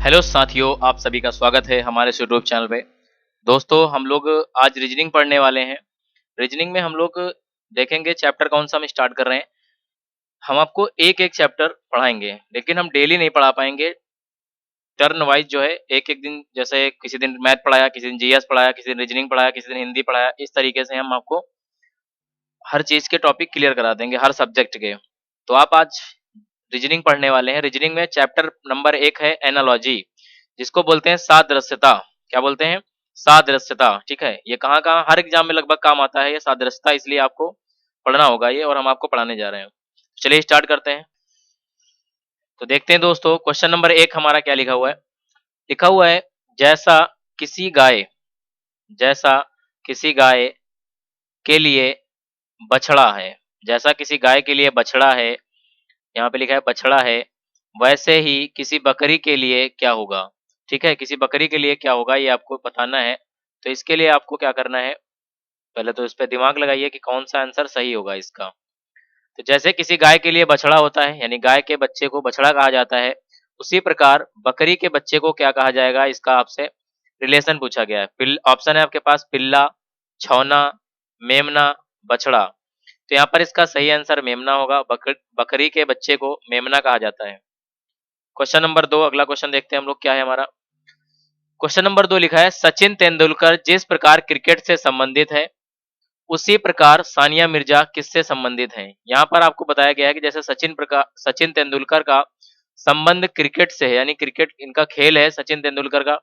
Hello साथियों, आप सभी का स्वागत है हमारे इस यूट्यूब चैनल पे। दोस्तों, हम लोग आज रीजनिंग पढ़ने वाले हैं। रीजनिंग में हम लोग देखेंगे चैप्टर कौन सा हम स्टार्ट कर रहे हैं। हम आपको एक-एक चैप्टर पढ़ाएंगे, लेकिन हम डेली नहीं पढ़ा पाएंगे। टर्न वाइज जो है एक-एक दिन, जैसे किसी दिन मैथ पढ़ाया, किसी दिन जीएस पढ़ाया, किसी दिन रीजनिंग पढ़ाया, किसी दिन हिंदी पढ़ाया। इस तरीके से हम आपको हर चीज़ के टॉपिक क्लियर करा देंगे, हर सब्जेक्ट के। तो आप आज रीजनिंग पढ़ने वाले हैं। रीजनिंग में चैप्टर नंबर 1 है एनालॉजी, जिसको बोलते हैं सादृश्यता। क्या बोलते हैं? सादृश्यता। ठीक है, ये कहाँ-कहाँ हर एग्जाम में लगभग काम आता है ये सादृश्यता, इसलिए आपको पढ़ना होगा ये, और हम आपको पढ़ाने जा रहे हैं। चलिए स्टार्ट करते हैं। तो देखते हैं दोस्तों, क्वेश्चन नंबर 1 हमारा क्या लिखा हुआ है। लिखा हुआ है, जैसा किसी गाय जैसा किसी गाय के लिए बछड़ा है। जैसा किसी गाय के लिए बछड़ा है, यहाँ पे लिखा है बछड़ा है, वैसे ही किसी बकरी के लिए क्या होगा। ठीक है, किसी बकरी के लिए क्या होगा ये आपको बताना है। तो इसके लिए आपको क्या करना है, पहले तो इस पे दिमाग लगाइए कि कौन सा आंसर सही होगा इसका। तो जैसे किसी गाय के लिए बछड़ा होता है, यानी गाय के बच्चे को बछड़ा कहा जाता है, उसी प्रकार बकरी के बच्चे को क्या कहा जाएगा, इसका आपसे रिलेशन पूछा गया है। ऑप्शन है आपके पास पिल्ला, छौना, मेमना, बछड़ा। तो यहाँ पर इसका सही आंसर मेमना होगा। बकरी के बच्चे को मेमना कहा जाता है। क्वेश्चन नंबर 2, अगला क्वेश्चन देखते हैं हम लोग क्या है हमारा। क्वेश्चन नंबर 2 लिखा है, सचिन तेंदुलकर जिस प्रकार क्रिकेट से संबंधित है, उसी प्रकार सानिया मिर्जा किससे संबंधित हैं। यहाँ पर आपको बताया गया है कि जैसे सचिन तेंदुलकर का संबंध क्रिकेट से है, यानी क्रिकेट इनका खेल है सचिन तेंदुलकर का,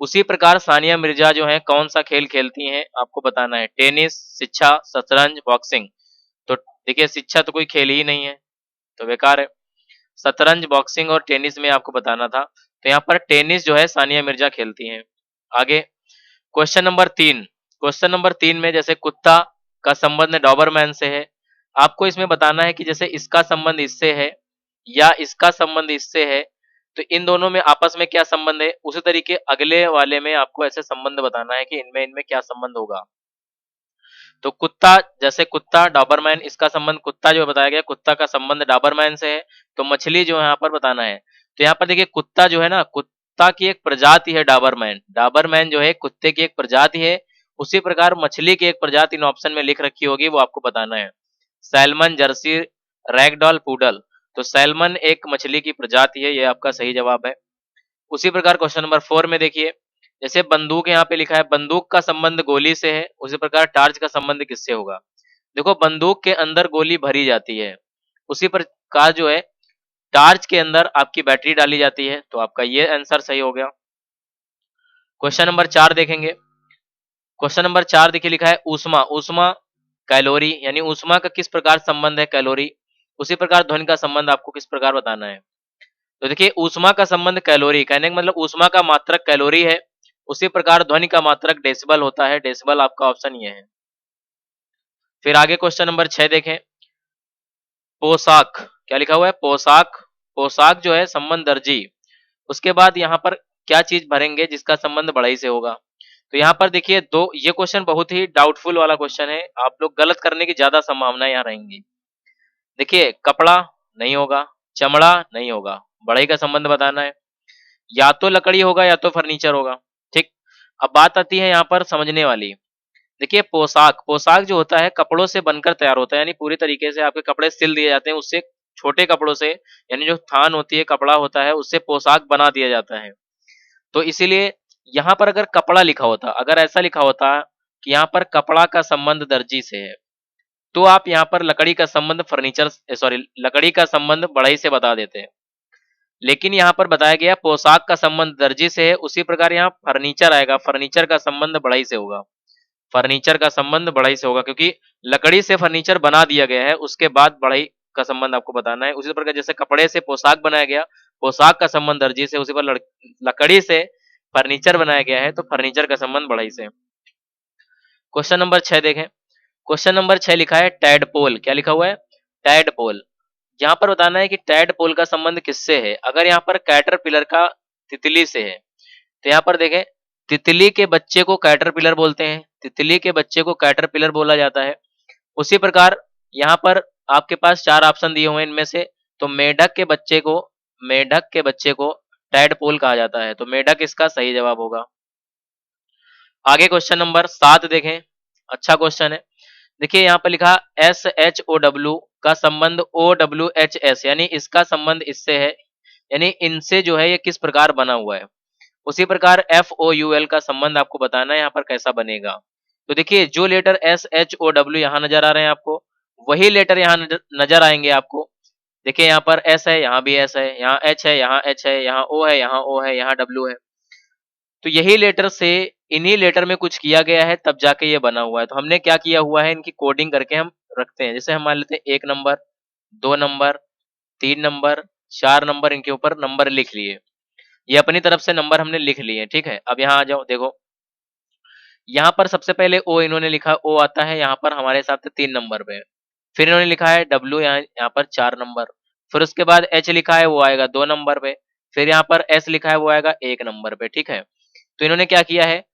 उसी प्रकार सानिया मिर्जा जो है कौन सा खेल खेलती हैं आपको बताना है। टेनिस, शिक्षा, शतरंज, बॉक्सिंग। तो देखिए, शिक्षा तो कोई खेल ही नहीं है, तो बेकार है। शतरंज, बॉक्सिंग और टेनिस में आपको बताना था। तो यहाँ पर टेनिस जो है सानिया मिर्जा खेलती हैं। आगे क्वेश्चन नंबर 3 में जैसे कुत्ता का संबंध डॉबरमैन से है, आपको इसमें बताना है कि जैसे इसका संबंध इससे है या इसका संबंध इससे है, तो इन दोनों में आपस में क्या संबंध है। उसी तरीके अगले वाले में आपको ऐसे संबंध बताना है कि इनमें इनमें क्या संबंध होगा। तो कुत्ता, जैसे कुत्ता डॉबरमैन, इसका संबंध कुत्ता जो बताया गया, कुत्ता का संबंध डॉबरमैन से है। तो मछली जो है यहाँ पर बताना है। तो यहाँ पर देखिए, कुत्ता जो है ना, कुत्ता की एक प्रजाति है डॉबरमैन। डॉबरमैन जो है कुत्ते की एक प्रजाति है। उसी प्रकार मछली की एक प्रजाति इन ऑप्शन में लिख रखी होगी, वो आपको बताना है। Salmon, Jersey, ragdoll, poodle. तो सैल्मन एक मछली की प्रजाति है, ये आपका सही जवाब है। उसी प्रकार क्वेश्चन नंबर 4 में देखिए, जैसे बंदूक यहाँ पे लिखा है, बंदूक का संबंध गोली से है, उसी प्रकार टार्च का संबंध किससे होगा। देखो, बंदूक के अंदर गोली भरी जाती है, उसी प्रकार जो है टार्च के अंदर आपकी बैटरी डाली जाती है। तो आपका ये आंसर सही हो गया। क्वेश्चन नंबर 4 देखेंगे। क्वेश्चन नंबर 4 देखिए, लिखा है ऊष्मा। ऊष्मा कैलोरी, यानी ऊष्मा का किस प्रकार संबंध है कैलोरी। उसी प्रकार ध्वनि का संबंध आपको किस प्रकार बताना है। तो देखिए, ऊष्मा का संबंध कैलोरी, कहने का मतलब ऊष्मा का मात्रक कैलोरी है। उसी प्रकार ध्वनि का मात्रक डेसिबल होता है। डेसिबल आपका ऑप्शन ये है। फिर आगे क्वेश्चन नंबर 6 देखें। पोशाक, क्या लिखा हुआ है, पोशाक। पोशाक जो है संबंध दर्जी। उसके बाद यहाँ पर क्या चीज भरेंगे जिसका संबंध बढ़ई से होगा। तो यहाँ पर देखिए, दो, ये क्वेश्चन बहुत ही डाउटफुल वाला क्वेश्चन है, आप लोग गलत करने की ज्यादा संभावना यहाँ रहेंगी। देखिए, कपड़ा नहीं होगा, चमड़ा नहीं होगा, बढ़ई का संबंध बताना है। या तो लकड़ी होगा या तो फर्नीचर होगा। ठीक, अब बात आती है यहाँ पर समझने वाली। देखिए, पोशाक, पोशाक जो होता है कपड़ों से बनकर तैयार होता है, यानी पूरी तरीके से आपके कपड़े सिल दिए जाते हैं, उससे छोटे कपड़ों से, यानी जो थान होती है, कपड़ा होता है, उससे पोशाक बना दिया जाता है। तो इसीलिए यहाँ पर अगर कपड़ा लिखा होता, अगर ऐसा लिखा होता कि यहाँ पर कपड़ा का संबंध दर्जी से है, तो आप यहाँ पर लकड़ी का संबंध लकड़ी का संबंध बढ़ई से बता देते। लेकिन यहाँ पर बताया गया पोशाक का संबंध दर्जी से है, उसी प्रकार यहाँ फर्नीचर आएगा, फर्नीचर का संबंध बढ़ई से होगा। फर्नीचर का संबंध बढ़ई से होगा, क्योंकि लकड़ी से फर्नीचर बना दिया गया है, उसके बाद बढ़ई का संबंध आपको बताना है। उसी प्रकार जैसे कपड़े से पोशाक बनाया गया, पोशाक का संबंध दर्जी से, उसी पर लकड़ी से फर्नीचर बनाया गया है, तो फर्नीचर का संबंध बढ़ई से। क्वेश्चन नंबर 6 देखें। क्वेश्चन नंबर 6 लिखा है टैडपोल। क्या लिखा हुआ है, टैडपोल। यहाँ पर बताना है कि टैडपोल का संबंध किससे है। अगर यहाँ पर कैटरपिलर का तितली से है, तो यहाँ पर देखें, तितली के बच्चे को कैटरपिलर बोलते हैं, तितली के बच्चे को कैटरपिलर बोला जाता है। उसी प्रकार यहाँ पर आपके पास 4 ऑप्शन दिए हुए हैं इनमें से, तो मेढक के बच्चे को टैडपोल कहा जाता है। तो मेढक इसका सही जवाब होगा। आगे क्वेश्चन नंबर 7 देखें, अच्छा क्वेश्चन है। देखिए यहाँ पर लिखा SHOW का संबंध OWHS, यानी इसका संबंध इससे है, यानी इनसे जो है ये किस प्रकार बना हुआ है। उसी प्रकार FOUL का संबंध आपको बताना है यहाँ पर कैसा बनेगा। तो देखिए जो लेटर SHOW यहाँ नजर आ रहे हैं आपको, वही लेटर यहाँ नजर आएंगे आपको। देखिए यहाँ पर S है, यहाँ भी S है, यहाँ H है, यहाँ H है, यहाँ O है, यहाँ O है, यहाँ W है। तो यही लेटर से इन्हीं लेटर में कुछ किया गया है, तब जाके ये बना हुआ है। तो हमने क्या किया हुआ है, इनकी कोडिंग करके हम रखते हैं। जैसे हम मान लेते हैं 1 नंबर, 2 नंबर, 3 नंबर, 4 नंबर, इनके ऊपर नंबर लिख लिए। ये अपनी तरफ से नंबर हमने लिख लिए, ठीक है। अब यहाँ आ जाओ, देखो यहाँ पर सबसे पहले ओ इन्होंने लिखा, ओ आता है यहाँ पर हमारे हिसाब से 3 नंबर पे। फिर इन्होंने लिखा है डब्ल्यू, यहाँ पर 4 नंबर। फिर उसके बाद एच लिखा है, वो आएगा 2 नंबर पे। फिर यहाँ पर एस लिखा है, वो आएगा 1 नंबर पे, ठीक है। तो इन्होंने क्या किया है,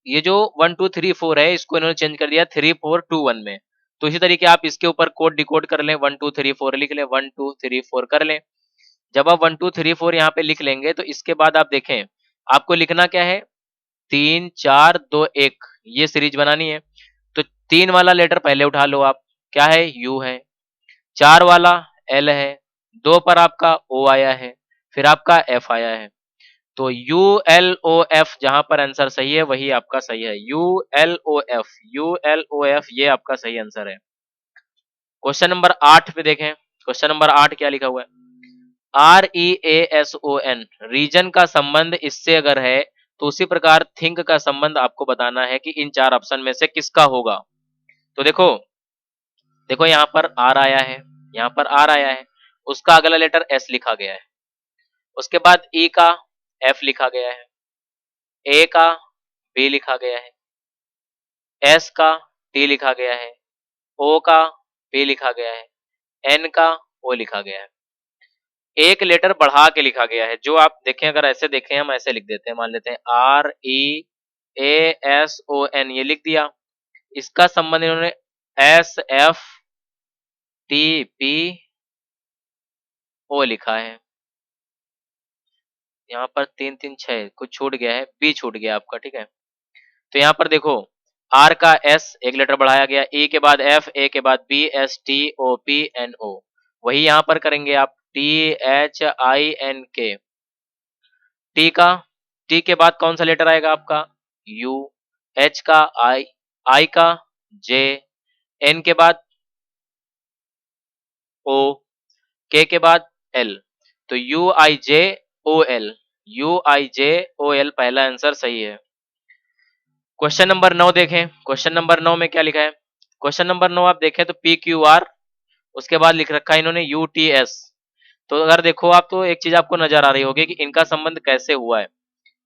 ये जो 1 2 3 4 है, इसको इन्होंने चेंज कर दिया 3 4 2 1 में। तो इसी तरीके आप इसके ऊपर कोड डिकोड कर लें, 1 2 3 4 लिख लें, 1 2 3 4 कर लें। जब आप 1 2 3 4 यहाँ पे लिख लेंगे, तो इसके बाद आप देखें आपको लिखना क्या है, 3 4 2 1, ये सीरीज बनानी है। तो 3 वाला लेटर पहले उठा लो आप, क्या है, यू है। 4 वाला एल है। 2 पर आपका ओ आया है, फिर आपका एफ आया है। तो यू एल ओ एफ जहां पर आंसर सही है वही आपका सही है। U L O F, U L O F, ये आपका सही आंसर है। क्वेश्चन नंबर 8 पे देखें। क्वेश्चन नंबर 8 क्या लिखा हुआ है, REASON, रीजन का संबंध इससे अगर है, तो उसी प्रकार थिंक का संबंध आपको बताना है कि इन 4 ऑप्शन में से किसका होगा। तो देखो देखो यहाँ पर आर आया है, यहाँ पर आर आया है, उसका अगला लेटर एस लिखा गया है। उसके बाद ई का एफ लिखा गया है, ए का बी लिखा गया है, एस का टी लिखा गया है, ओ का पी लिखा गया है, एन का ओ लिखा गया है। एक लेटर बढ़ा के लिखा गया है, जो आप देखें, अगर ऐसे देखें, हम ऐसे लिख देते हैं, मान लेते हैं REASON, ये लिख दिया। इसका संबंध इन्होंने SFTPO लिखा है। यहाँ पर 3 3 6 कुछ छूट गया है, बी छूट गया आपका, ठीक है। तो यहाँ पर देखो आर का एस एक लेटर बढ़ाया गया, ए के बाद एफ, ए के बाद बी, STOPNO, वही यहाँ पर करेंगे आप, THINK। टी का, टी के बाद कौन सा लेटर आएगा आपका, यू। एच का आई, आई का जे, एन के बाद ओ, के बाद एल। तो UIJOL, UIJOL पहला आंसर सही है। क्वेश्चन नंबर 9 देखें। क्वेश्चन नंबर 9 में क्या लिखा है, क्वेश्चन नंबर 9 आप देखें तो PQR, उसके बाद लिख रखा है इन्होंने UTS। तो अगर देखो आप, तो एक चीज आपको नजर आ रही होगी कि इनका संबंध कैसे हुआ है।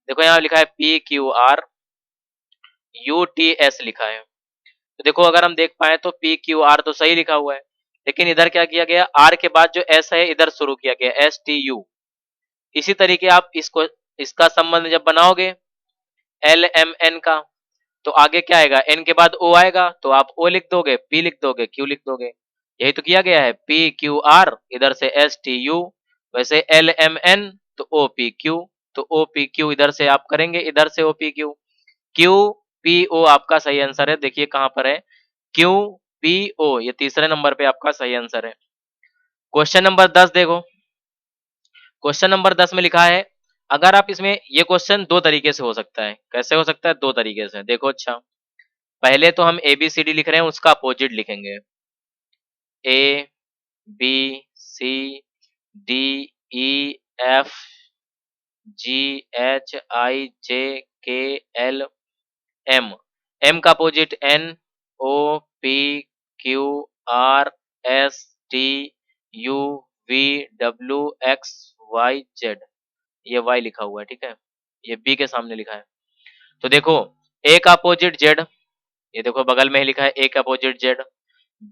देखो यहाँ लिखा है PQR UTS लिखा है। तो देखो अगर हम देख पाए तो PQR तो सही लिखा हुआ है, लेकिन इधर क्या किया गया, आर के बाद जो एस है इधर शुरू किया गया, STU। इसी तरीके आप इसको, इसका संबंध जब बनाओगे LMN का, तो आगे क्या आएगा, एन के बाद ओ आएगा, तो आप ओ लिख दोगे, पी लिख दोगे, क्यू लिख दोगे। यही तो किया गया है, PQR इधर से STU, वैसे LMN तो OPQ, तो OPQ इधर से आप करेंगे, इधर से OPQ। QPO आपका सही आंसर है। देखिए कहां पर है, QPO, ये तीसरे नंबर पे आपका सही आंसर है। क्वेश्चन नंबर 10 देखो। क्वेश्चन नंबर 10 में लिखा है, अगर आप इसमें, ये क्वेश्चन दो तरीके से हो सकता है। कैसे हो सकता है, दो तरीके से, देखो। अच्छा, पहले तो हम ABCD लिख रहे हैं, उसका अपोजिट लिखेंगे, ABCDEFGHIJKLM, M का अपोजिट NOPQRSTUVWXYZ, ये Y लिखा हुआ है, ठीक है। ये B के सामने लिखा है। तो देखो A का अपोजिट Z, ये देखो बगल में ही लिखा है A का अपोजिट Z।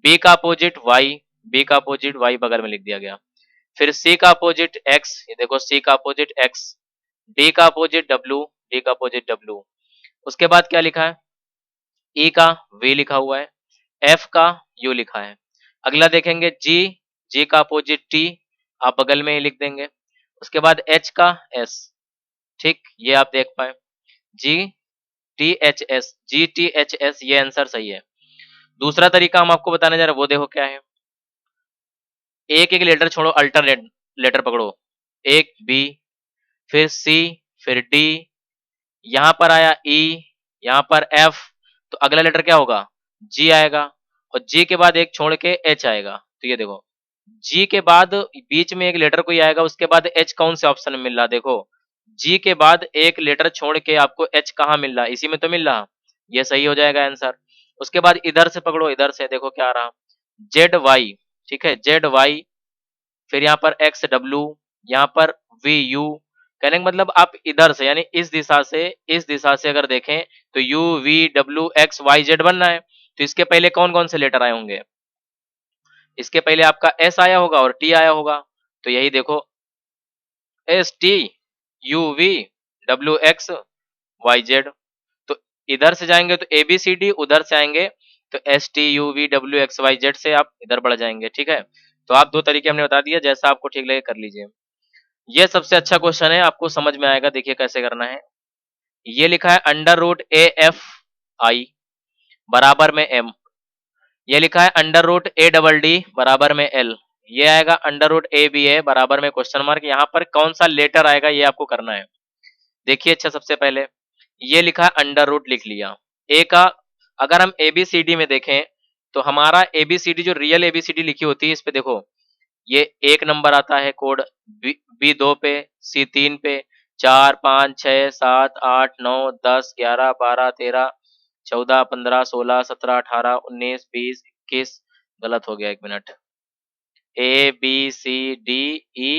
B का अपोजिट Y, B का अपोजिट Y बगल में लिख दिया गया। फिर C का अपोजिट X, ये देखो C का अपोजिट X। D का अपोजिट W, D का अपोजिट W। उसके बाद क्या लिखा है, E का V लिखा हुआ है, F का U लिखा है। अगला देखेंगे G, G का अपोजिट T, आप बगल में ही लिख देंगे। उसके बाद H का S, ठीक, ये आप देख पाए। GTHS, ये आंसर सही है। दूसरा तरीका हम आपको बताने जा रहे हैं, वो देखो क्या है। एक एक लेटर छोड़ो, अल्टरनेट लेटर पकड़ो। एक बी, फिर सी, फिर डी, यहां पर आया ई, यहां पर एफ, तो अगला लेटर क्या होगा, जी आएगा। और जी के बाद एक छोड़ के एच आएगा। तो ये देखो, जी के बाद बीच में एक लेटर कोई आएगा, उसके बाद एच कौन से ऑप्शन में मिल रहा, देखो जी के बाद एक लेटर छोड़ के आपको एच कहाँ मिल रहा, इसी में तो मिल रहा, ये सही हो जाएगा आंसर। उसके बाद इधर से पकड़ो, इधर से देखो क्या आ रहा, जेड वाई, ठीक है, जेड वाई, फिर यहाँ पर एक्स डब्ल्यू, यहाँ पर वी यू। कहने का मतलब आप इधर से यानी इस दिशा से अगर देखें तो U V W X Y Z बनना है। तो इसके पहले कौन कौन से लेटर आए होंगे, इसके पहले आपका एस आया होगा और टी आया होगा। तो यही देखो, S T U V W X Y Z. तो इधर से जाएंगे तो ए बी सी डी, उधर से आएंगे तो S T U V W X Y Z से आप इधर बढ़ जाएंगे, ठीक है। तो आप दो तरीके हमने बता दिया, जैसा आपको ठीक लगे कर लीजिए। ये सबसे अच्छा क्वेश्चन है, आपको समझ में आएगा, देखिए कैसे करना है। ये लिखा है under root A F I बराबर में एम, ये लिखा है under root A double D बराबर में एल, ये आएगा under root A B A बराबर में क्वेश्चन मार्क। यहाँ पर कौन सा लेटर आएगा ये आपको करना है। देखिए अच्छा, सबसे पहले ये लिखा है अंडर रूट, लिख लिया ए का। अगर हम ए बी सी डी में देखें तो हमारा ए बी सी डी जो real A B C D लिखी होती है, इस पे देखो ये एक नंबर आता है कोड, बी दो पे, सी तीन पे, चार पाँच छः सात आठ नौ 10 11 12 13 14 15 16 17 18 19 20 21, गलत हो गया, एक minute, A B C D E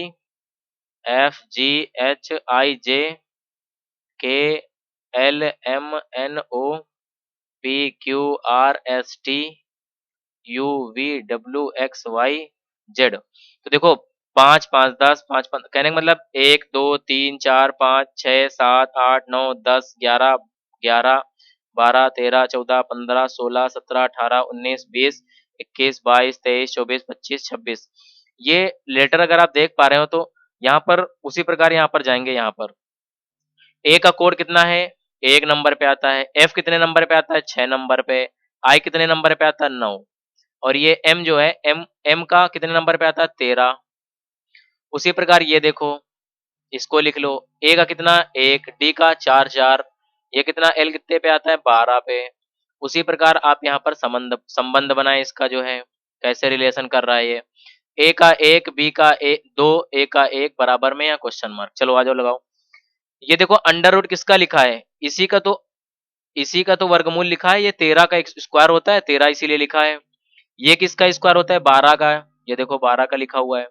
F G H I J K L M N O P Q R S T U V W X Y Z. तो देखो, पाँच पाँच 10, पाँच पाँच, कहने का मतलब 1 2 3 4 5 6 7 8 9 10 11 12 13 14 15 16 17 18 19 20 21 22 23 24 25 ये लेटर अगर आप देख पा रहे हो तो यहाँ पर उसी प्रकार यहाँ पर जाएंगे। यहाँ पर ए का कोड कितना है, एक नंबर पे आता है। एफ कितने नंबर पे आता है, 6 नंबर पे। आई कितने नंबर पे आता है, 9। और ये एम जो है, एम एम का कितने नंबर पे आता है, 13। उसी प्रकार ये देखो, इसको लिख लो, ए का कितना, 1, डी का 4 4, ये कितना, एल कितने पे आता है, 12 पे। उसी प्रकार आप यहाँ पर संबंध संबंध बनाए, इसका जो है कैसे रिलेशन कर रहा है ये, ए का 1, बी का 2, ए का 1 बराबर में या क्वेश्चन मार्क। चलो आ जाओ, लगाओ। ये देखो अंडर रूट किसका लिखा है, इसी का तो वर्गमूल लिखा है। ये 13 का एक स्क्वायर होता है, 13 इसीलिए लिखा है। ये किसका स्क्वायर होता है, 12 का, ये देखो 12 का लिखा हुआ है।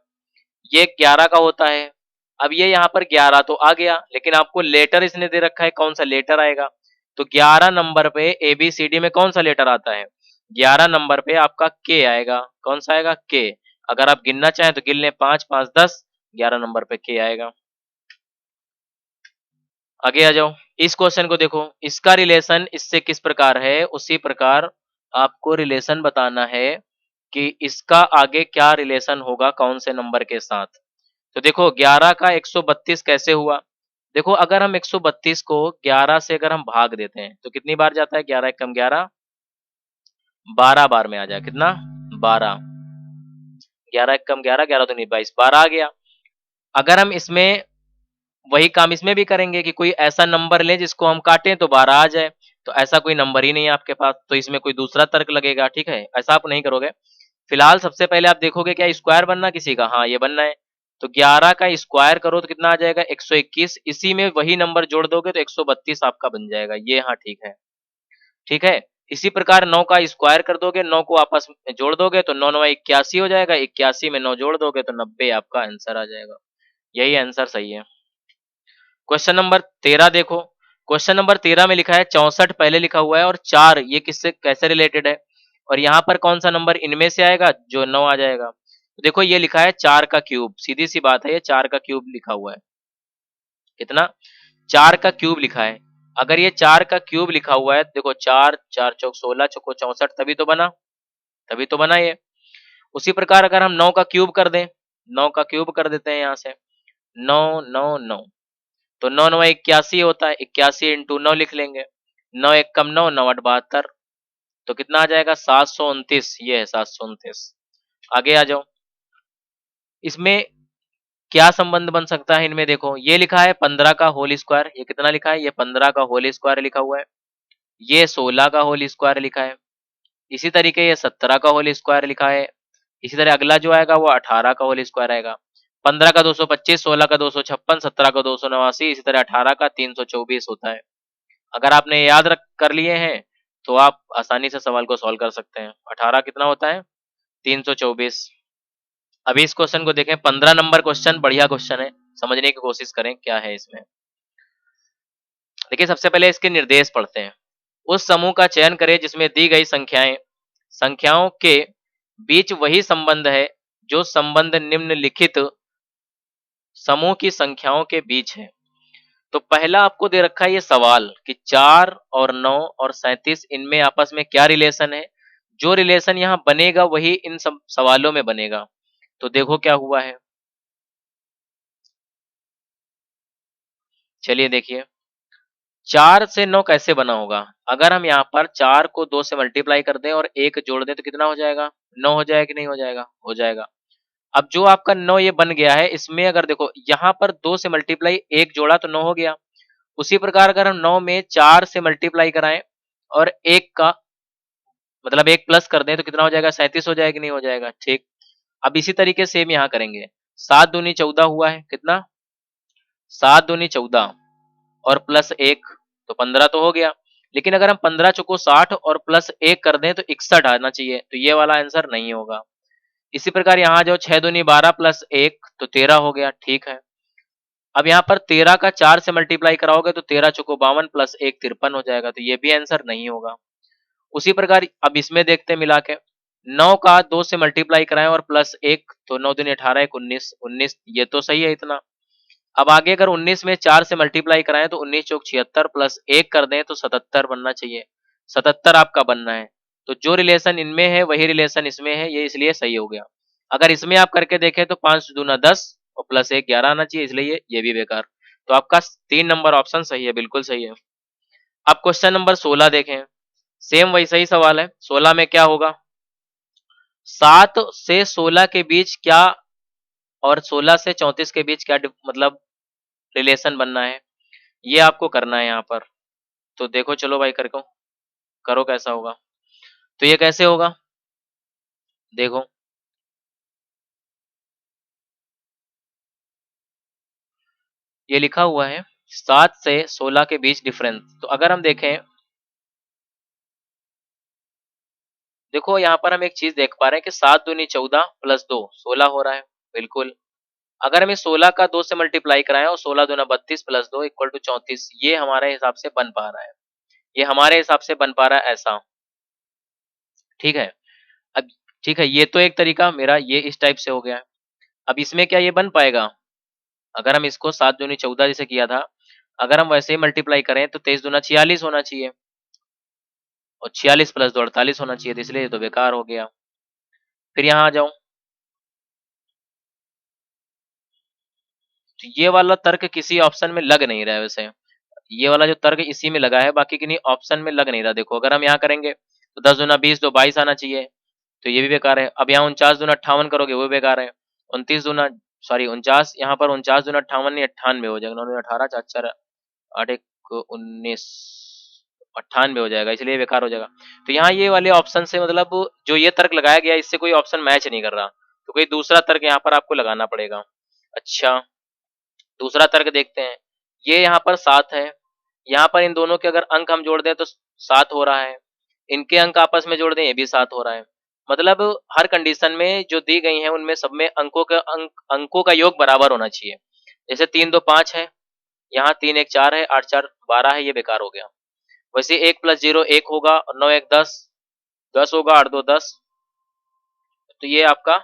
ये 11 का होता है। अब ये यहाँ पर 11 तो आ गया, लेकिन आपको लेटर इसने दे रखा है, कौन सा लेटर आएगा। तो 11 नंबर पे ए बी सी डी में कौन सा लेटर आता है, 11 नंबर पे आपका के आएगा। कौन सा आएगा, के। अगर आप गिनना चाहें तो गिन लें, 5 5 10, 11 नंबर पे के आएगा। आगे आ जाओ, इस क्वेश्चन को देखो, इसका रिलेशन इससे किस प्रकार है, उसी प्रकार आपको रिलेशन बताना है कि इसका आगे क्या रिलेशन होगा कौन से नंबर के साथ। तो देखो 11 का 132 कैसे हुआ। देखो अगर हम 132 को 11 से अगर हम भाग देते हैं तो कितनी बार जाता है, 11 एकम 11, 12 बार में आ जाए, कितना, 12। 11 एकम 11, 11 दूनी 22, 12 आ गया। अगर हम इसमें वही काम इसमें भी करेंगे कि कोई ऐसा नंबर लें जिसको हम काटें तो 12 आ जाए, तो ऐसा कोई नंबर ही नहीं है आपके पास, तो इसमें कोई दूसरा तर्क लगेगा, ठीक है, ऐसा आप नहीं करोगे। फिलहाल सबसे पहले आप देखोगे क्या स्क्वायर बनना किसी का, हाँ ये बनना है। तो 11 का स्क्वायर करो तो कितना आ जाएगा, 121, इसी में वही नंबर जोड़ दोगे तो 132 आपका बन जाएगा, ये हाँ ठीक है, ठीक है। इसी प्रकार 9 का स्क्वायर कर दोगे, 9 को आपस में जोड़ दोगे तो 9 9 81 हो जाएगा, 81 में 9 जोड़ दोगे तो 90 आपका आंसर आ जाएगा। यही आंसर सही है। क्वेश्चन नंबर 13 देखो, क्वेश्चन नंबर 13 में लिखा है 64 पहले लिखा हुआ है और 4 ये किससे कैसे रिलेटेड है, और यहाँ पर कौन सा नंबर इनमें से आएगा, जो 9 आ जाएगा। तो देखो ये लिखा है 4 का क्यूब, सीधी सी बात है, ये 4 का क्यूब लिखा हुआ है, कितना, 4 का क्यूब लिखा है। अगर ये 4 का क्यूब लिखा हुआ है, देखो 4 4 चौक 16 चौको 64, तभी तो बना, तभी तो बना ये। उसी प्रकार अगर हम 9 का क्यूब कर दें, 9 का क्यूब कर देते हैं यहाँ से, 9 9 9, तो 9 9 81 होता है, 81 इंटू 9 लिख लेंगे, 9 एक कम 9, 9 8 72, तो कितना आ जाएगा 729, ये है 729। आगे आ जाओ, इसमें क्या संबंध बन सकता है, इनमें देखो ये लिखा है 15 का होल स्क्वायर, ये कितना लिखा है, ये 15 का होल स्क्वायर लिखा हुआ है, ये 16 का होल स्क्वायर लिखा है, इसी तरीके ये 17 का होल स्क्वायर लिखा है, इसी तरह अगला जो आएगा वो 18 का होल स्क्वायर आएगा, 15 का 225, 16 का 256, 17 का 289, इसी तरह 18 का 324 होता है। अगर आपने याद रख कर लिए हैं तो आप आसानी से सवाल को सॉल्व कर सकते हैं। 18 कितना होता है, 324। अभी इस क्वेश्चन को देखें, 15 नंबर क्वेश्चन, बढ़िया क्वेश्चन है, समझने की कोशिश करें क्या है इसमें। देखिए सबसे पहले इसके निर्देश पढ़ते हैं। उस समूह का चयन करें जिसमें दी गई संख्याओं के बीच वही संबंध है जो संबंध निम्नलिखित समूह की संख्याओं के बीच है। तो पहला आपको दे रखा है ये सवाल कि 4 और 9 और 37 इनमें आपस में क्या रिलेशन है, जो रिलेशन यहाँ बनेगा वही इन सब सवालों में बनेगा। तो देखो क्या हुआ है, चलिए देखिए 4 से 9 कैसे बना होगा। अगर हम यहाँ पर 4 को 2 से मल्टीप्लाई कर दें और 1 जोड़ दें तो कितना हो जाएगा, 9 हो जाएगा कि नहीं हो जाएगा, हो जाएगा। अब जो आपका 9 ये बन गया है, इसमें अगर देखो यहाँ पर 2 से मल्टीप्लाई 1 जोड़ा तो 9 हो गया। उसी प्रकार अगर हम 9 में 4 से मल्टीप्लाई कराएं और 1 का मतलब 1 प्लस कर दें तो कितना हो जाएगा, 37 हो जाएगा कि नहीं हो जाएगा। ठीक, अब इसी तरीके से हम यहाँ करेंगे, 7 दूनी 14 हुआ है, कितना 7 दूनी 14 और प्लस 1 तो 15 तो हो गया। लेकिन अगर हम 15 चौको 60 और प्लस 1 कर दें तो 61 आना चाहिए, तो ये वाला आंसर नहीं होगा। इसी प्रकार यहाँ जो 6 दूनी 12 प्लस 1 तो 13 हो गया। ठीक है, अब यहाँ पर 13 का 4 से मल्टीप्लाई कराओगे तो 13 चौको 52 प्लस 1 53 हो जाएगा, तो ये भी आंसर नहीं होगा। उसी प्रकार अब इसमें देखते हैं मिला के, 9 का 2 से मल्टीप्लाई कराएं और प्लस 1 तो 9 दूनी 18 1 19 19, ये तो सही है इतना। अब आगे अगर 19 में 4 से मल्टीप्लाई कराएं तो 19 चौक 76 प्लस 1 कर दें तो 77 बनना चाहिए, 77 आपका बनना है। तो जो रिलेशन इनमें है वही रिलेशन इसमें है, ये इसलिए सही हो गया। अगर इसमें आप करके देखें तो 5 दूना 10 और प्लस 1 11 आना चाहिए, इसलिए ये भी बेकार। तो आपका 3 नंबर ऑप्शन सही है, बिल्कुल सही है। अब क्वेश्चन नंबर 16 देखें, सेम वैसा ही सवाल है। 16 में क्या होगा, 7 से 16 के बीच क्या और 16 से 34 के बीच क्या मतलब रिलेशन बनना है, ये आपको करना है यहाँ पर। तो देखो चलो भाई करको, करो कैसा होगा। तो ये कैसे होगा, देखो ये लिखा हुआ है 7 से 16 के बीच डिफरेंस। तो अगर हम देखें, देखो यहाँ पर हम एक चीज देख पा रहे हैं कि 7 दूनी 14 प्लस 2 16 हो रहा है, बिल्कुल। अगर हमें 16 का 2 से मल्टीप्लाई कराएं और 16 दूना 32 प्लस 2 इक्वल टू 34, ये हमारे हिसाब से बन पा रहा है, ये हमारे हिसाब से बन पा रहा है ऐसा। ठीक है, अब ठीक है, ये तो एक तरीका मेरा ये इस टाइप से हो गया। अब इसमें क्या ये बन पाएगा, अगर हम इसको 7 दूनी 14 जैसे किया था, अगर हम वैसे ही मल्टीप्लाई करें तो 23 दूना 46 होना चाहिए और 46 प्लस 2 48 होना चाहिए, तो इसलिए ये तो बेकार हो गया। फिर यहाँ आ जाओ, तो ये वाला तर्क किसी ऑप्शन में लग नहीं रहा है वैसे, ये वाला जो तर्क इसी में लगा है, बाकी किन्हीं ऑप्शन में लग नहीं रहा। देखो अगर हम यहाँ करेंगे तो 10 दूना 20 तो 22 आना चाहिए, तो ये भी बेकार है। अब यहाँ 49 दूना 58 करोगे वो बेकार है, 29 दूना सॉरी 49, यहाँ पर 49 दूना 58 नहीं 98 हो जाएगा, 9 18 4 4 8 1 19 98 हो जाएगा, इसलिए बेकार हो जाएगा। तो यहाँ ये वाले ऑप्शन से मतलब जो ये तर्क लगाया गया इससे कोई ऑप्शन मैच नहीं कर रहा, तो कोई दूसरा तर्क यहाँ पर आपको लगाना पड़ेगा। अच्छा, दूसरा तर्क देखते हैं। ये यहाँ पर 7 है, यहाँ पर इन दोनों के अगर अंक हम जोड़ दें तो 7 हो रहा है, इनके अंक आपस में जोड़ दें ये भी 7 हो रहा है। मतलब हर कंडीशन में जो दी गई है उनमें सब में अंकों का योग बराबर होना चाहिए। जैसे 3 2 5 है, यहाँ 3 1 4 है, 8 4 12 है, ये बेकार हो गया। वैसे 1 प्लस 0 1 होगा और 9 1 10 10 होगा, 8 2 10, तो ये आपका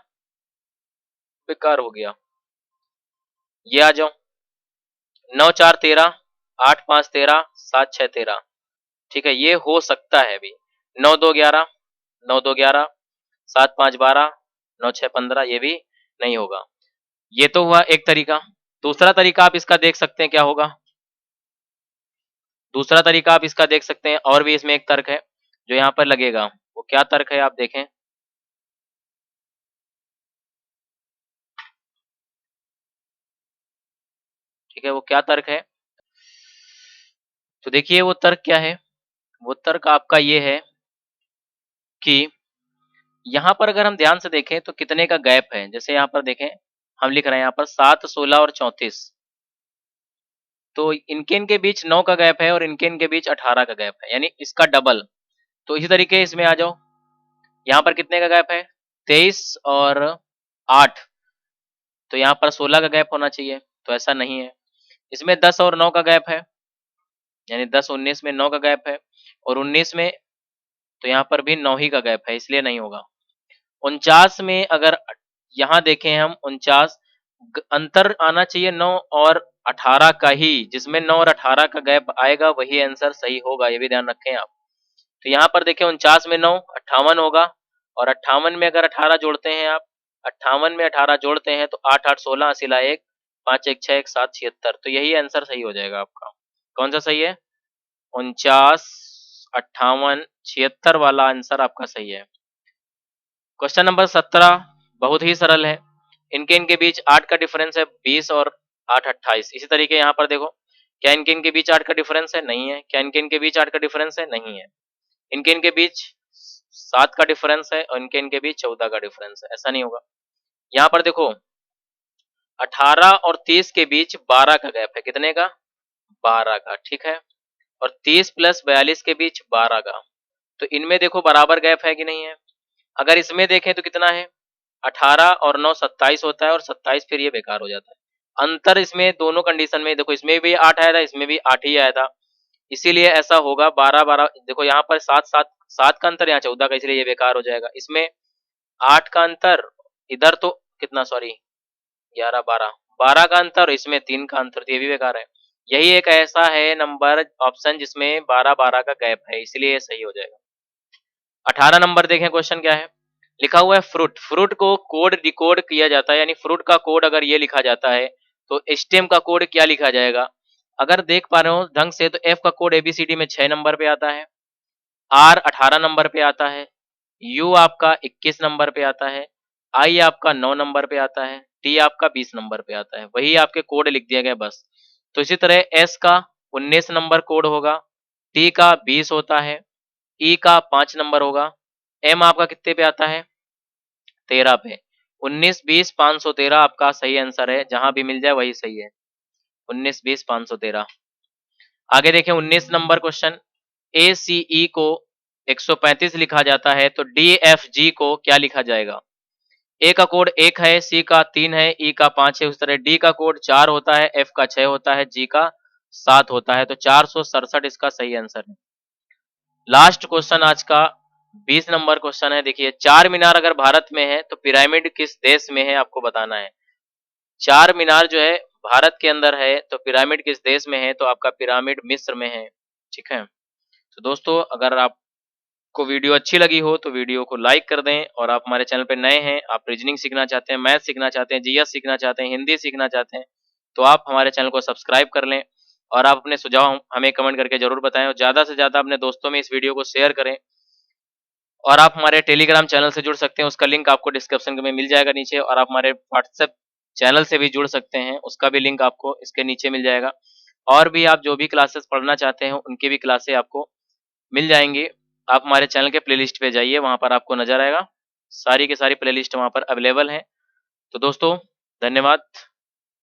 बेकार हो गया। ये आ जाओ, 9 4 13 8 5 13 7 6 13, ठीक है, ये हो सकता है भी। 9 2 11 9 2 11 7 5 12 9 6 15, ये भी नहीं होगा। ये तो हुआ एक तरीका। दूसरा तरीका आप इसका देख सकते हैं क्या होगा, दूसरा तरीका आप इसका देख सकते हैं, और भी इसमें एक तर्क है जो यहाँ पर लगेगा। वो क्या तर्क है आप देखें। ठीक है, वो क्या तर्क है, तो देखिए वो तर्क क्या है। वो तर्क आपका ये है कि यहाँ पर अगर हम ध्यान से देखें तो कितने का गैप है। जैसे यहाँ पर देखें, हम लिख रहे हैं यहाँ पर 7, 16 और 34, तो इनके इनके बीच 9 का गैप है और इनके इनके बीच 18 का गैप है, यानी इसका डबल। तो इसी तरीके इसमें आ जाओ, यहाँ पर कितने का गैप है, 23 और 8, तो यहाँ पर 16 का गैप होना चाहिए, तो ऐसा नहीं है। इसमें 10 और 9 का गैप है, यानी 10 19 में 9 का गैप है, और 19 में तो यहाँ पर भी 9 ही का गैप है, इसलिए नहीं होगा। 49 में अगर यहाँ देखें हम 49, अंतर आना चाहिए 9 और 18 का ही, जिसमें 9 और 18 का गैप आएगा वही आंसर सही होगा, ये भी ध्यान रखें आप। तो यहाँ पर देखें 49 में 9 58 होगा, और 58 में अगर 18 जोड़ते हैं आप, 58 में 18 जोड़ते हैं तो 8 8 16 सिला 1 5 1 6 1 7 76, तो यही आंसर सही हो जाएगा आपका। कौन सा सही है, 49 58 76 वाला आंसर आपका सही है। क्वेश्चन नंबर 17 बहुत ही सरल है। इनके इनके बीच 8 का डिफरेंस है 20 और 8 28। इसी तरीके यहाँ पर देखो, क्या इनके इनके बीच 8 का डिफरेंस है, नहीं है। क्या इनके इनके बीच 8 का डिफरेंस है, नहीं है। इनके इनके बीच 7 का डिफरेंस है और इनके इनके बीच 14 का डिफरेंस है, ऐसा नहीं होगा। यहाँ पर देखो 18 और 30 के बीच 12 का गैप है, कितने का, 12 का, ठीक है। और 30 प्लस 42 के बीच 12 का, तो इनमें देखो बराबर गैप है कि नहीं है। अगर इसमें देखें तो कितना है, 18 और 9 27 होता है, और 27 फिर ये बेकार हो जाता है। अंतर इसमें दोनों कंडीशन में देखो, इसमें भी 8 आया था, इसमें भी 8 ही आया था, इसीलिए ऐसा होगा 12 12। देखो यहाँ पर 7 7 7 का अंतर, यहाँ 14 का, इसलिए ये बेकार हो जाएगा। इसमें 8 का अंतर, इधर तो कितना, सॉरी 11 12 12 का अंतर, इसमें 3 का अंतर, तो ये भी बेकार है। यही एक ऐसा है नंबर ऑप्शन जिसमें 12 12 का गैप है, इसलिए ये सही हो जाएगा। 18 नंबर देखें, क्वेश्चन क्या है, लिखा हुआ है फ्रूट। फ्रूट को कोड डिकोड किया जाता है, यानी फ्रूट का कोड अगर ये लिखा जाता है तो स्टेम का कोड क्या लिखा जाएगा। अगर देख पा रहे हो ढंग से तो एफ का कोड एबीसीडी में 6 नंबर पे आता है, आर 18 नंबर पे आता है, यू आपका 21 नंबर पे आता है, आई आपका 9 नंबर पे आता है, टी आपका 20 नंबर पे आता है। वही आपके कोड लिख दिया गया बस। तो इसी तरह एस का 19 नंबर कोड होगा, टी का 20 होता है, ई का 5 नंबर होगा, एम आपका कितने पे आता है, 13 पे। 19 20 513 आपका सही आंसर है, जहां भी मिल जाए वही सही है, 19 20 513। आगे देखें 19 नंबर क्वेश्चन, ए सी ई को 135 लिखा जाता है, तो डी एफ जी को क्या लिखा जाएगा। ए का कोड 1 है, सी का 3 है, ई का 5 है, उस तरह डी का कोड 4 होता है, एफ का 6 होता है, जी का 7 होता है, तो 467 इसका सही आंसर है। लास्ट क्वेश्चन आज का 20 नंबर क्वेश्चन है। देखिए, चार मीनार अगर भारत में है तो पिरामिड किस देश में है, आपको बताना है। चार मीनार जो है भारत के अंदर है, तो पिरामिड किस देश में है, तो आपका पिरामिड मिस्र में है। ठीक है, तो दोस्तों अगर आपको वीडियो अच्छी लगी हो तो वीडियो को लाइक कर दें, और आप हमारे चैनल पर नए हैं, आप रीजनिंग सीखना चाहते हैं, मैथ सीखना चाहते हैं, जीएस सीखना चाहते हैं, हिंदी सीखना चाहते हैं, तो आप हमारे चैनल को सब्सक्राइब कर लें, और आप अपने सुझाव हमें कमेंट करके जरूर बताएं, और ज़्यादा से ज़्यादा अपने दोस्तों में इस वीडियो को शेयर करें। और आप हमारे टेलीग्राम चैनल से जुड़ सकते हैं, उसका लिंक आपको डिस्क्रिप्शन में मिल जाएगा नीचे, और आप हमारे व्हाट्सएप चैनल से भी जुड़ सकते हैं, उसका भी लिंक आपको इसके नीचे मिल जाएगा। और भी आप जो भी क्लासेस पढ़ना चाहते हैं उनकी भी क्लासेस आपको मिल जाएंगी। आप हमारे चैनल के प्लेलिस्ट पे जाइए, वहाँ पर आपको नजर आएगा, सारी की सारी प्लेलिस्ट वहाँ पर अवेलेबल हैं। तो दोस्तों धन्यवाद।